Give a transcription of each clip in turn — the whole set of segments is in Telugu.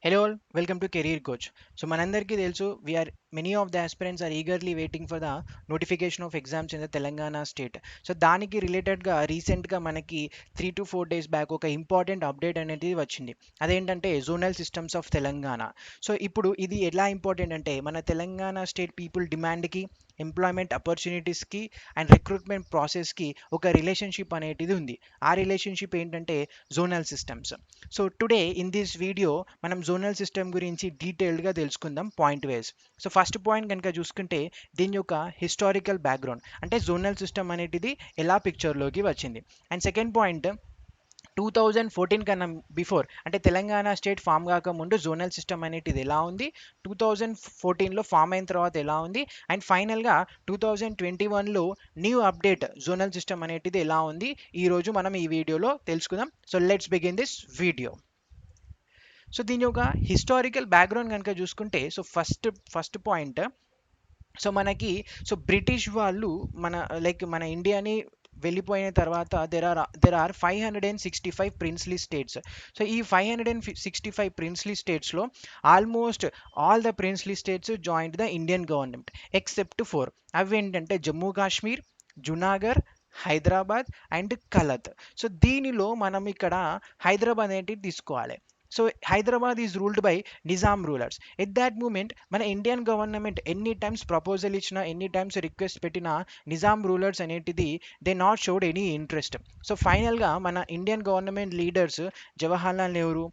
Hello all, welcome to Career Coach. So మనందరికీ తెలుసు many of the aspirants are eagerly waiting for the notification of exams in the Telangana state. So దానికి రిలేటెడ్గా రీసెంట్గా మనకి 3 to 4 days బ్యాక్ ఒక ఇంపార్టెంట్ అప్డేట్ అనేది వచ్చింది. అదేంటంటే zonal systems of Telangana. So ఇప్పుడు ఇది ఎలా ఇంపార్టెంట్ అంటే మన తెలంగాణ స్టేట్ పీపుల్ డిమాండ్కి, ఎంప్లాయ్మెంట్ ఆపర్చునిటీస్కి అండ్ రిక్రూట్మెంట్ ప్రాసెస్కి ఒక రిలేషన్షిప్ అనేది ఉంది. ఆ రిలేషన్షిప్ ఏంటంటే zonal systems. So today in this video మనం జోనల్ సిస్టమ్ గురించి డీటెయిల్డ్గా తెలుసుకుందాం point wise. So first point కనుక చూసుకుంటే దీని యొక్క హిస్టారికల్ బ్యాక్గ్రౌండ్, అంటే జోనల్ సిస్టమ్ అనేటిది ఎలా పిక్చర్లోకి వచ్చింది. అండ్ సెకండ్ పాయింట్, 2014 కన్నా బిఫోర్, అంటే తెలంగాణ స్టేట్ ఫామ్ కాకముందు జోనల్ సిస్టమ్ అనేటిది ఎలా ఉంది, 2014లో ఫామ్ అయిన తర్వాత ఎలా ఉంది, అండ్ ఫైనల్గా 2021లో న్యూ అప్డేట్ జోనల్ సిస్టమ్ అనేటిది ఎలా ఉంది, ఈరోజు మనం ఈ వీడియోలో తెలుసుకుందాం. So let's begin this video. So దీని యొక్క హిస్టారికల్ బ్యాక్గ్రౌండ్ కనుక చూసుకుంటే, సో ఫస్ట్ పాయింట్, సో మనకి సో బ్రిటిష్ వాళ్ళు మన ఇండియాని వెళ్ళిపోయిన తర్వాత there are 565 princely states. So ఈ 565 ప్రిన్స్లీ స్టేట్స్లో almost all the princely states joined the Indian government except 4. అవి ఏంటంటే జమ్మూ కాశ్మీర్, జునాగర్, హైదరాబాద్ అండ్ కలత్. సో దీనిలో మనం ఇక్కడ హైదరాబాద్ అనేది తీసుకోవాలి. So Hyderabad is ruled by Nizam rulers. At that moment మన ఇండియన్ గవర్నమెంట్ ఎన్ని టైమ్స్ ప్రపోజల్ ఇచ్చినా, ఎన్ని టైమ్స్ రిక్వెస్ట్ పెట్టినా, నిజాం రూలర్స్ అనేటిది they not showed any interest. So ఫైనల్గా మన Indian government leaders Jawaharlal Nehru,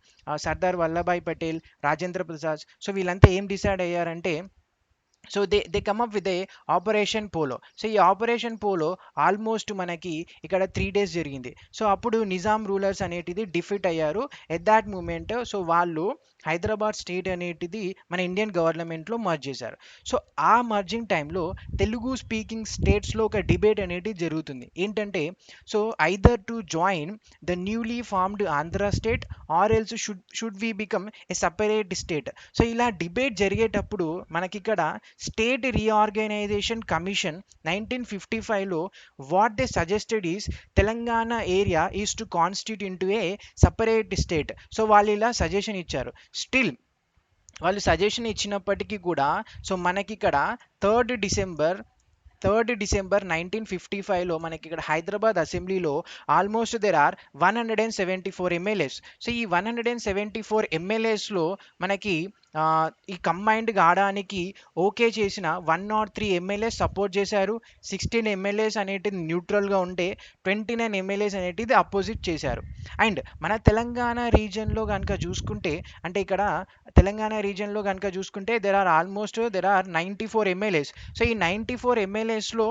Sardar Vallabhbhai Patel, Rajendra Prasad, so వీళ్ళంతా ఏం డిసైడ్ అయ్యారంటే, so they come up with a Operation Polo. So ఈ ఆపరేషన్ పోలో ఆల్మోస్ట్ మనకి ఇక్కడ 3 days జరిగింది. సో అప్పుడు నిజాం రూలర్స్ అనేటిది డిఫీట్ అయ్యారు. ఎట్ దాట్ మూమెంట్ సో వాళ్ళు హైదరాబాద్ స్టేట్ అనేటిది మన ఇండియన్ గవర్నమెంట్లో మర్జ్ చేశారు. సో ఆ మర్జింగ్ టైంలో తెలుగు స్పీకింగ్ స్టేట్స్లో ఒక డిబేట్ అనేది జరుగుతుంది. ఏంటంటే, so either to join the newly formed Andhra state or else should we become a separate state. So ఇలా డిబేట్ జరిగేటప్పుడు మనకి ఇక్కడ స్టేట్ రీఆర్గనైజేషన్ కమిషన్ 1955లో what they suggested is Telangana area is to constitute into a separate state. So వాళ్ళు ఇలా సజెషన్ ఇచ్చారు. స్టిల్ వాళ్ళు సజెషన్ ఇచ్చినప్పటికీ కూడా సో మనకి ఇక్కడ 3rd December 1955లో మనకి ఇక్కడ హైదరాబాద్ అసెంబ్లీలో almost there are 174 MLAs. So ఈ 174 ఎమ్మెల్యేస్లో మనకి ఈ కంబైన్డ్ కావడానికి ఓకే చేసిన 103 ఎమ్మెల్యేస్ సపోర్ట్ చేశారు, 16 ఎమ్మెల్యేస్ అనేటిది న్యూట్రల్గా ఉంటే 29 ఎమ్మెల్యేస్ అనేటిది అపోజిట్ చేశారు. అండ్ మన తెలంగాణ రీజియన్లో కనుక చూసుకుంటే, అంటే ఇక్కడ తెలంగాణ రీజియన్లో కనుక చూసుకుంటే దెర్ ఆర్ 94 ఎమ్మెల్యేస్. సో ఈ 94 ఎమ్మెల్యేస్లో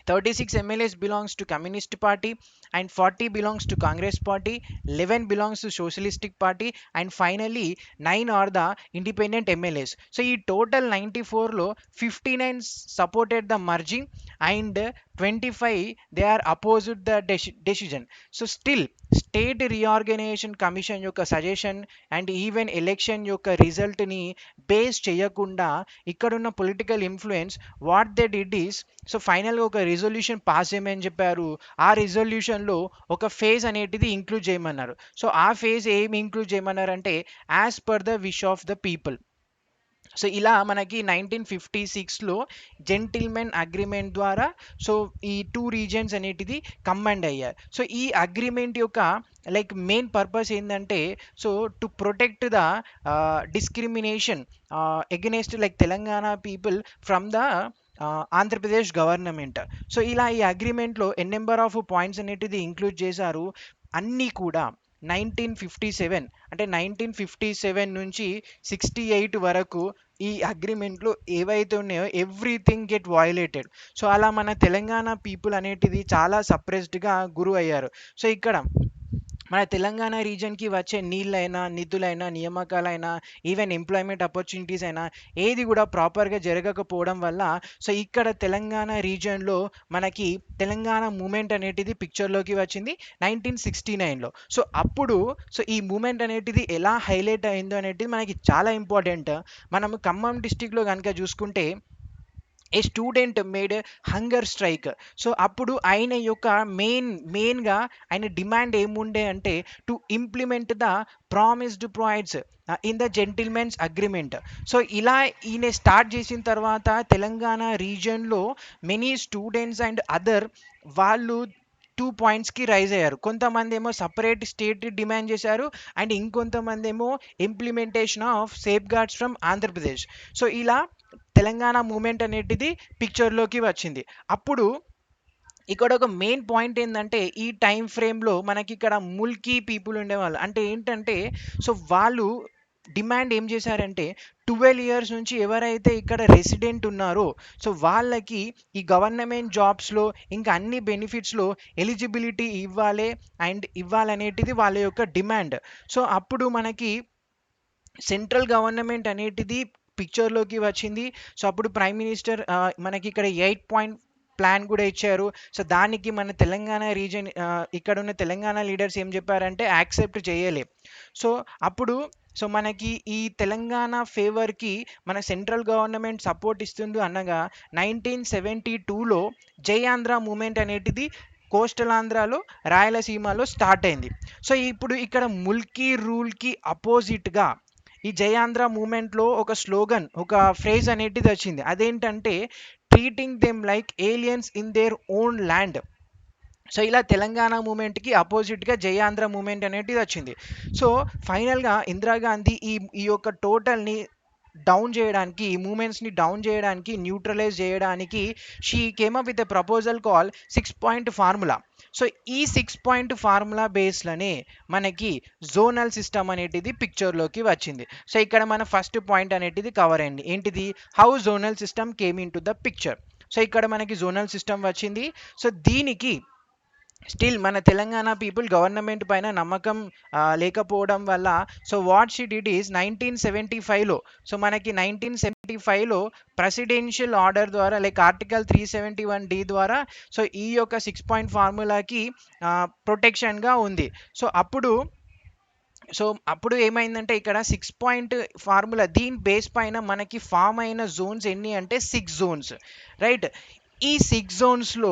36 MLAs belongs to Communist Party and 40 belongs to Congress Party, 11 belongs to Socialistic Party and finally 9 are the independent MLAs. So ఈ total 94లో 59 supported the merging and 25 they are opposed the decision. So still state reorganisation commission యొక్క సజెషన్ అండ్ ఈవెన్ ఎలక్షన్ యొక్క రిజల్ట్ని బేస్ చేయకుండా ఇక్కడున్న political influence what they did is, so ఫైనల్గా ఒక రిజల్యూషన్ పాస్ చేయమని చెప్పారు. ఆ రిజల్యూషన్లో ఒక ఫేజ్ అనేటిది ఇంక్లూడ్ చేయమన్నారు. సో ఆ ఫేజ్ ఏమి ఇంక్లూడ్ చేయమన్నారంటే, as per the wish of the people. So ఇలా మనకి 1956లో జెంటిల్మెన్ అగ్రిమెంట్ ద్వారా సో ఈ 2 రీజియన్స్ అనేటిది కంబైండ్ అయ్యాయి. సో ఈ అగ్రిమెంట్ యొక్క మెయిన్ పర్పస్ ఏంటంటే, so to protect the discrimination against Telangana people from the Andhra Pradesh government. So ఇలా ఈ అగ్రిమెంట్లో ఎన్ నెంబర్ ఆఫ్ పాయింట్స్ అనేటిది ఇంక్లూడ్ చేశారు. అన్నీ కూడా 1957, అంటే 1957 నుంచి 68 వరకు ఈ అగ్రిమెంట్లు ఏవైతే ఉన్నాయో ఎవ్రీథింగ్ గెట్ వయలేటెడ్. సో అలా మన తెలంగాణ పీపుల్ అనేటిది చాలా సప్రెస్డ్గా గురి అయ్యారు. సో ఇక్కడ మన తెలంగాణ రీజన్కి వచ్చే నీళ్ళైనా, నిధులైనా, నియామకాలైనా, ఈవెన్ ఎంప్లాయ్మెంట్ ఆపర్చునిటీస్ అయినా ఏది కూడా ప్రాపర్గా జరగకపోవడం వల్ల సో ఇక్కడ తెలంగాణ రీజియన్లో మనకి తెలంగాణ మూమెంట్ అనేటిది పిక్చర్లోకి వచ్చింది 1969లో. సో అప్పుడు సో ఈ మూమెంట్ అనేటిది ఎలా హైలైట్ అయిందో అనేది మనకి చాలా ఇంపార్టెంట్. మనం ఖమ్మం డిస్టిక్లో కనుక చూసుకుంటే ఏ student made hunger strike. So అప్పుడు ఆయన యొక్క మెయిన్గా ఆయన డిమాండ్ ఏముండే అంటే to implement the promised points in the gentlemen's agreement. So ఇలా ఈయన స్టార్ట్ చేసిన తర్వాత Telangana రీజియన్లో many students and other వాళ్ళు 2 పాయింట్స్కి రైజ్ అయ్యారు. కొంతమంది ఏమో సపరేట్ స్టేట్ డిమాండ్ చేశారు, అండ్ ఇంకొంతమంది ఏమో implementation of safe guards from Andhra Pradesh. So ఇలా తెలంగాణ మూమెంట్ అనేటిది పిక్చర్లోకి వచ్చింది. అప్పుడు ఇక్కడ ఒక మెయిన్ పాయింట్ ఏంటంటే ఈ టైం ఫ్రేమ్లో మనకి ఇక్కడ ముల్కీ పీపుల్ ఉండేవాళ్ళు. అంటే ఏంటంటే సో వాళ్ళు డిమాండ్ ఏం చేశారంటే 12 ఇయర్స్ నుంచి ఎవరైతే ఇక్కడ రెసిడెంట్ ఉన్నారో సో వాళ్ళకి ఈ గవర్నమెంట్ జాబ్స్లో ఇంకా అన్ని బెనిఫిట్స్లో ఎలిజిబిలిటీ ఇవ్వాలి అండ్ ఇవ్వాలనేటిది వాళ్ళ యొక్క డిమాండ్. సో అప్పుడు మనకి సెంట్రల్ గవర్నమెంట్ అనేటిది పిక్చర్లోకి వచ్చింది. సో అప్పుడు ప్రైమ్ మినిస్టర్ మనకి ఇక్కడ 8 పాయింట్ ప్లాన్ కూడా ఇచ్చారు. సో దానికి మన తెలంగాణ రీజన్ ఇక్కడ ఉన్న తెలంగాణ లీడర్స్ ఏం చెప్పారంటే యాక్సెప్ట్ చేయలే. సో అప్పుడు సో మనకి ఈ తెలంగాణ ఫేవర్కి మన సెంట్రల్ గవర్నమెంట్ సపోర్ట్ ఇస్తుంది అనగా 1972లో జై ఆంధ్ర మూమెంట్ అనేటిది కోస్టల్ ఆంధ్రాలో రాయలసీమలో స్టార్ట్ అయింది. సో ఇప్పుడు ఇక్కడ ముల్కీ రూల్కి అపోజిట్గా ఈ జై ఆంధ్ర మూమెంట్లో ఒక స్లోగన్, ఒక ఫ్రేజ్ అనేటిది వచ్చింది. అదేంటంటే treating them like aliens in their own land. So ఇలా తెలంగాణ మూమెంట్కి అపోజిట్గా జై ఆంధ్ర మూమెంట్ అనేది వచ్చింది. సో ఫైనల్గా ఇందిరాగాంధీ ఈ యొక్క టోటల్ని డౌన్ చేయడానికి, ఈ మూమెంట్స్ని డౌన్ చేయడానికి, న్యూట్రలైజ్ చేయడానికి she came up with a proposal call 6 point formula. So ఈ 6 పాయింట్ ఫార్ములా బేస్లోనే మనకి జోనల్ సిస్టమ్ అనేటిది పిక్చర్లోకి వచ్చింది. సో ఇక్కడ మన ఫస్ట్ పాయింట్ అనేటిది కవర్ అయింది. ఏంటిది? How zonal system came into the picture. So ఇక్కడ మనకి జోనల్ సిస్టమ్ వచ్చింది. సో దీనికి స్టిల్ మన తెలంగాణ పీపుల్ గవర్నమెంట్ పైన నమ్మకం లేకపోవడం వల్ల so what she did is 1975లో సో మనకి 1975లో ప్రెసిడెన్షియల్ ఆర్డర్ ద్వారా లైక్ ఆర్టికల్ 371D ద్వారా సో ఈ యొక్క 6 పాయింట్ ఫార్ములాకి ప్రొటెక్షన్గా ఉంది. సో అప్పుడు ఏమైందంటే ఇక్కడ 6 పాయింట్ ఫార్ములా దీని బేస్ పైన మనకి ఫామ్ అయిన జోన్స్ ఎన్ని అంటే 6 జోన్స్, రైట్? ఈ 6 జోన్స్లో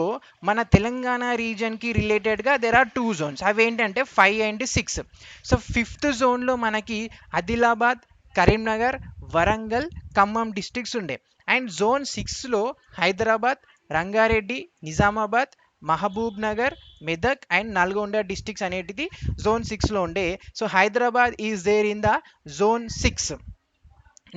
మన తెలంగాణ రీజన్కి రిలేటెడ్గా దెర్ ఆర్ 2 జోన్స్. అవి ఏంటంటే 5 అండ్ 6. సో 5th జోన్లో మనకి ఆదిలాబాద్, కరీంనగర్, వరంగల్, ఖమ్మం డిస్ట్రిక్ట్స్ ఉండే. అండ్ జోన్ 6లో Hyderabad, Rangareddy, Nizamabad, Mahabubnagar, Medak and Nalgonda districts అనేటిది జోన్ 6లో ఉండే. So Hyderabad is there in the zone 6.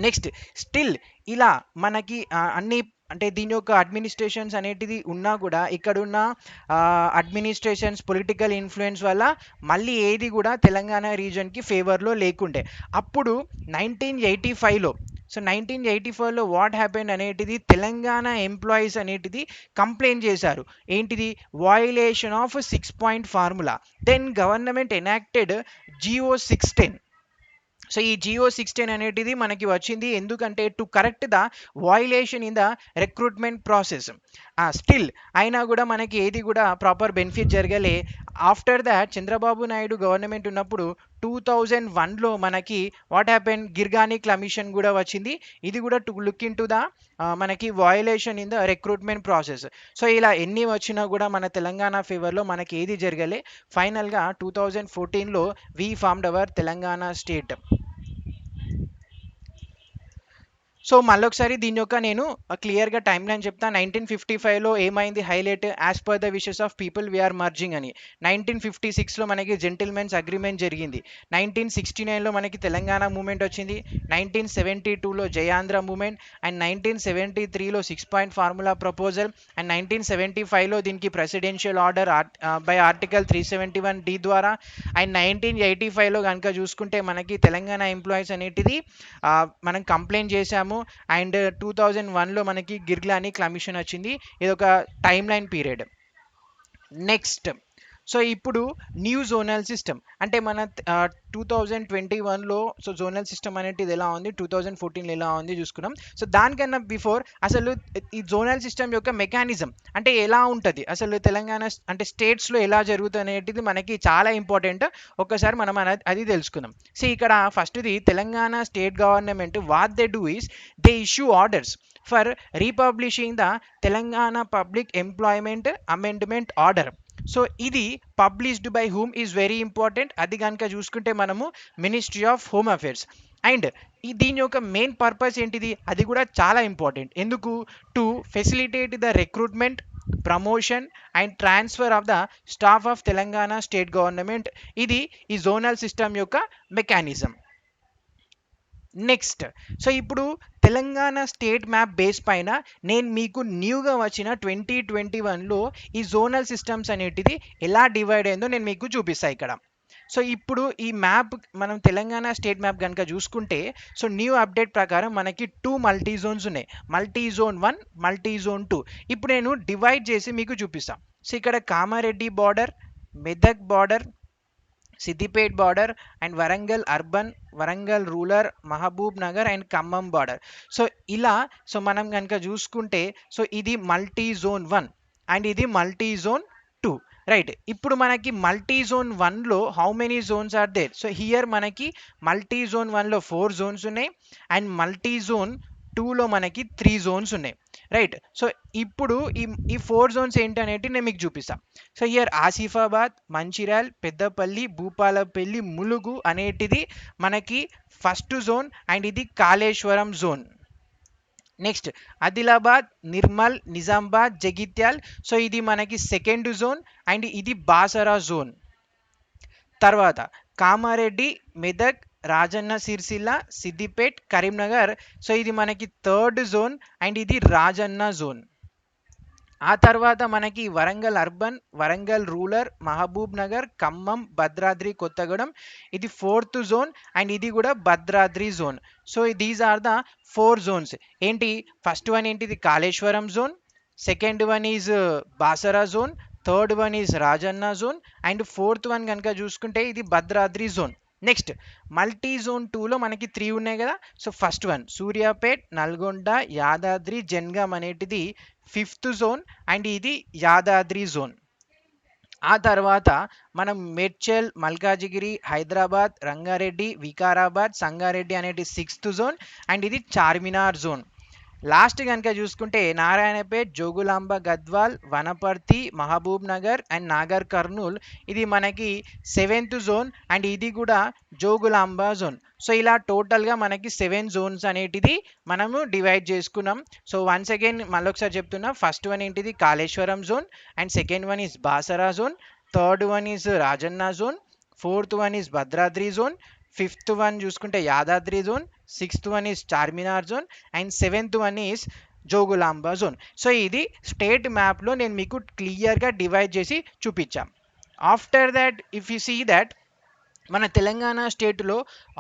Next still ఇలా మనకి అన్ని అంటే దీని యొక్క అడ్మినిస్ట్రేషన్స్ అనేటిది ఉన్నా కూడా ఇక్కడున్న అడ్మినిస్ట్రేషన్స్ పొలిటికల్ ఇన్ఫ్లుయెన్స్ వల్ల మళ్ళీ ఏది కూడా తెలంగాణ రీజన్కి ఫేవర్లో లేకుండే. అప్పుడు 1985లో సో 1984లో వాట్ హ్యాపెండ్ అనేటిది తెలంగాణ ఎంప్లాయీస్ అనేటిది కంప్లైంట్ చేశారు. ఏంటిది? Violation of 6 point formula. Then government enacted GO 610. So ఈ జియో 610 అనేటిది మనకి వచ్చింది ఎందుకంటే to correct the violation in the recruitment process. Still అయినా కూడా మనకి ఏది కూడా ప్రాపర్ బెనిఫిట్ జరగలే. After that Chandrababu Naidu government ఉన్నప్పుడు 2001లో మనకి వాట్ హ్యాపెన్ గిర్గానీ కమిషన్ కూడా వచ్చింది. ఇది కూడా to look into the మనకి violation in the recruitment process. So ఇలా ఎన్ని వచ్చినా కూడా మన తెలంగాణ ఫేవర్లో మనకి ఏది జరగలే. ఫైనల్గా 2014లో we formed our Telangana state. So మళ్ళొకసారి దీని యొక్క నేను క్లియర్గా టైం లైన్ చెప్తాను. 1955లో ఏమైంది highlight? As per the wishes of people we're merging అని. 1956లో మనకి జెంటిల్మెన్స్ అగ్రిమెంట్ జరిగింది. 1969లో మనకి తెలంగాణ మూమెంట్ వచ్చింది. 1972లో Jaya Andhra moment and 1973లో 6 point formula proposal and 1975లో దీనికి presidential order by article 371D ద్వారా అండ్ 1985లో కనుక చూసుకుంటే మనకి తెలంగాణ ఎంప్లాయీస్ అనేటిది మనం కంప్లైంట్ చేశాము. అండ్ 2001లో మనకి గిర్గ్లానీ కమిషన్ వచ్చింది. ఇది ఒక time line period. Next so ఇప్పుడు న్యూ జోనల్ సిస్టమ్ అంటే మన 2021లో సో జోనల్ సిస్టమ్ అనేది ఎలా ఉంది, 2014లో ఎలా ఉంది చూసుకున్నాం. సో దానికన్నా బిఫోర్ అసలు ఈ జోనల్ సిస్టమ్ యొక్క మెకానిజం అంటే ఎలా ఉంటుంది, అసలు తెలంగాణ అంటే స్టేట్స్లో ఎలా జరుగుతుంది అనేది మనకి చాలా ఇంపార్టెంట్. ఒక్కసారి మనం అది తెలుసుకుందాం. సో ఇక్కడ ఫస్ట్ది Telangana state government what they do is they issue orders for republishing the Telangana public employment amendment order. So ఇది published by whom is very important. అది కనుక చూసుకుంటే మనము ministry of home affairs. And దీని యొక్క మెయిన్ పర్పస్ ఏంటిది, అది కూడా చాలా ఇంపార్టెంట్. ఎందుకు, to facilitate the recruitment, promotion and transfer of the staff of Telangana state government. ఇది ఈ జోనల్ సిస్టమ్ యొక్క మెకానిజం. నెక్స్ట్, సో ఇప్పుడు తెలంగాణ స్టేట్ మ్యాప్ బేస్ పైన నేను మీకు న్యూగా వచ్చిన 2021లో ఈ జోనల్ సిస్టమ్స్ అనేటిది ఎలా డివైడ్ అయిందో నేను మీకు చూపిస్తాను ఇక్కడ. సో ఇప్పుడు ఈ మ్యాప్ మనం తెలంగాణ స్టేట్ మ్యాప్ కనుక చూసుకుంటే సో న్యూ అప్డేట్ ప్రకారం మనకి 2 మల్టీ జోన్స్ ఉన్నాయి, మల్టీ జోన్ 1, మల్టీ జోన్ 2. ఇప్పుడు నేను డివైడ్ చేసి మీకు చూపిస్తాను. సో ఇక్కడ Kamareddy border, Medak border, Siddipet border and Warangal urban, Warangal rural, Mahabubnagar and Khammam border. So ఇలా సో మనం కనుక చూసుకుంటే సో ఇది మల్టీ జోన్ 1 అండ్ ఇది మల్టీ జోన్ 2. రైట్, ఇప్పుడు మనకి మల్టీ జోన్ 1లో how many zones are there. So here మనకి మల్టీ జోన్ 1లో 4 జోన్స్ ఉన్నాయి అండ్ మల్టీ జోన్ 2లో మనకి 3 జోన్స్ ఉన్నాయి. రైట్, సో ఇప్పుడు ఈ 4 జోన్స్ ఏంటనేది నేను మీకు చూపిస్తాను. సో హియర్ ఆసిఫాబాద్, మంచిర్యాల్, పెద్దపల్లి, భూపాలపల్లి, ములుగు అనేటిది మనకి ఫస్ట్ జోన్ అండ్ ఇది Kaleshwaram zone. Next Adilabad, Nirmal, Nizamabad, Jagtial. So ఇది మనకి సెకండ్ జోన్ అండ్ ఇది బాసరా జోన్. తర్వాత కామారెడ్డి, మెదక్, రాజన్న సిరిసిల్ల, సిద్దిపేట్, కరీంనగర్. సో ఇది మనకి థర్డ్ జోన్ అండ్ ఇది రాజన్న జోన్. ఆ తర్వాత మనకి Warangal urban, Warangal rural, Mahbubnagar, Khammam, Bhadradri Kothagudem. ఇది ఫోర్త్ జోన్ అండ్ ఇది కూడా Bhadradri zone. So these are the 4 zones. ఏంటి, ఫస్ట్ వన్ ఏంటిది Kaleshwaram zone, second one is Basara zone, third one is Rajanna zone and fourth one కనుక చూసుకుంటే ఇది Bhadradri zone. Next multi zone 2లో మనకి 3 ఉన్నాయి కదా. So first one Suryapet, Nalgonda, Yadadri, Jangaon అనేటిది ఫిఫ్త్ జోన్ అండ్ ఇది యాదాద్రి జోన్. ఆ తర్వాత మనం మేడ్చల్, మల్కాజిగిరి, హైదరాబాద్, రంగారెడ్డి, వికారాబాద్, సంగారెడ్డి అనేది సిక్స్త్ జోన్ అండ్ ఇది చార్మినార్ జోన్. లాస్ట్ కనుక చూసుకుంటే నారాయణపేట్, జోగులాంబ, గద్వాల్, వనపర్తి, మహబూబ్ నగర్ అండ్ నాగర్ కర్నూల్. ఇది మనకి సెవెంత్ జోన్ అండ్ ఇది కూడా జోగులాంబ జోన్. సో ఇలా టోటల్గా మనకి 7 జోన్స్ అనేటిది మనము డివైడ్ చేసుకున్నాం. సో వన్స్ అగైన్ మళ్ళొకసారి చెప్తున్నా, ఫస్ట్ వన్ ఏంటిది Kaleshwaram zone and second one is Basara zone, third one is Rajanna zone, fourth one is Bhadradri zone, fifth one చూసుకుంటే Yadadri zone, sixth one is Charminar zone and seventh one is Jogulamba zone. So ఇది స్టేట్ మ్యాప్లో నేను మీకు క్లియర్గా డివైడ్ చేసి చూపించాం. After that if you see that మన తెలంగాణ స్టేట్లో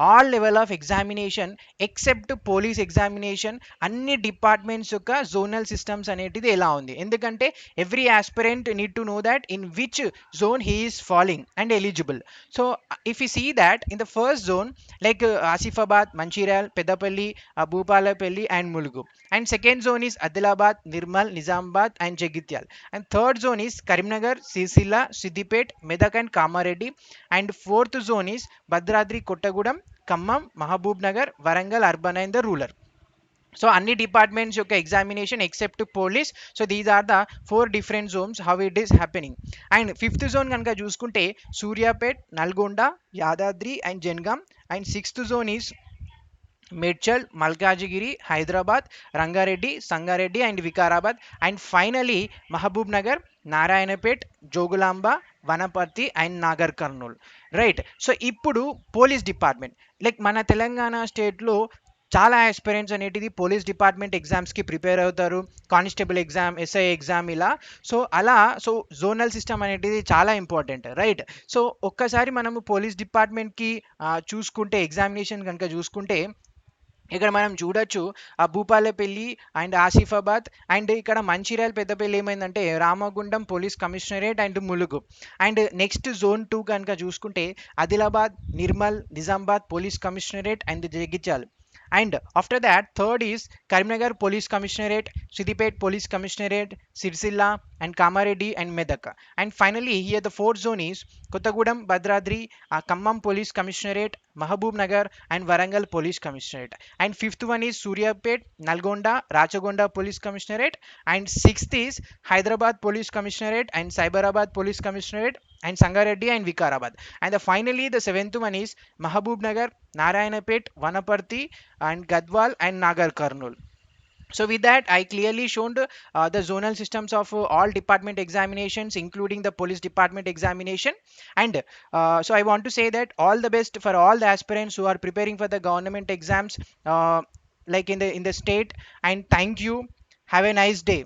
all level of examination except police examination అన్ని డిపార్ట్మెంట్స్ యొక్క జోనల్ సిస్టమ్స్ అనేటిది ఎలా ఉంది. ఎందుకంటే every aspirant need to know that in which zone he is falling and eligible. So if you see that in the first zone like Asifabad, Mancherial, Peddapalli, Bhupalpally and Mulugu. And second zone is Adilabad, Nirmal, Nizamabad and Jagtial. And third zone is Karimnagar, Sircilla, Siddipet, Medak and Kamareddy. And fourth zone is Bhadradri Kothagudem, Khammam, Mahabubnagar, Warangal urban and the rural. So అన్ని డిపార్ట్మెంట్స్ యొక్క examination except police. So these are the 4 different zones how it is happening. And fifth zone కనుక చూసుకుంటే Suryapet, Nalgonda, Yadadri and Jangaon. And sixth zone is Medchal, Malkajgiri, Hyderabad, Rangareddy, Sangareddy and Vikarabad. And finally Mahabubnagar, Narayanpet, Jogulamba, Wanaparthy and Nagarkurnool. Right, so ఇప్పుడు పోలీస్ డిపార్ట్మెంట్ లైక్ మన తెలంగాణ స్టేట్లో చాలా ఆస్పిరెంట్స్ అనేటిది పోలీస్ డిపార్ట్మెంట్ ఎగ్జామ్స్కి ప్రిపేర్ అవుతారు, కానిస్టేబుల్ ఎగ్జామ్, ఎస్ఐ ఎగ్జామ్ ఇలా. సో అలా సో జోనల్ సిస్టమ్ అనేటిది చాలా ఇంపార్టెంట్. రైట్, సో ఒక్కసారి మనము పోలీస్ డిపార్ట్మెంట్కి చూసుకుంటే ఎగ్జామినేషన్ కనుక చూసుకుంటే ఇక్కడ మనం చూడొచ్చు ఆ భూపాలపల్లి అండ్ ఆసిఫాబాద్ అండ్ ఇక్కడ మంచిర్యాల పెద్దపల్లి ఏమైందంటే Ramagundam police commissionerate and Mulugu. And next zone 2 కనుక చూసుకుంటే Adilabad, Nirmal, Nizamabad police commissionerate and Jagtial. And after that third is Karimnagar police commissionerate, Siddipet police commissionerate, Sircilla and Kamareddy and Medak. And finally here the fourth zone is Kothagudem, Bhadradri, Khammam police commissionerate, Mahabubnagar and Warangal police commissionerate. And fifth one is Suryapet, Nalgonda, Rachagonda Police Commissionerate. And sixth is Hyderabad Police Commissionerate and Cyberabad Police Commissionerate and Sangareddy and Vikarabad. And finally the seventh one is Mahabub Nagar, Narayanapet, Vanaparthi and Gadwal and Nagar Karnool. So with that, I clearly shown the zonal systems of all department examinations, including the police department examination. And so I want to say that all the best for all the aspirants who are preparing for the government exams, like in the state. And thank you. Have a nice day.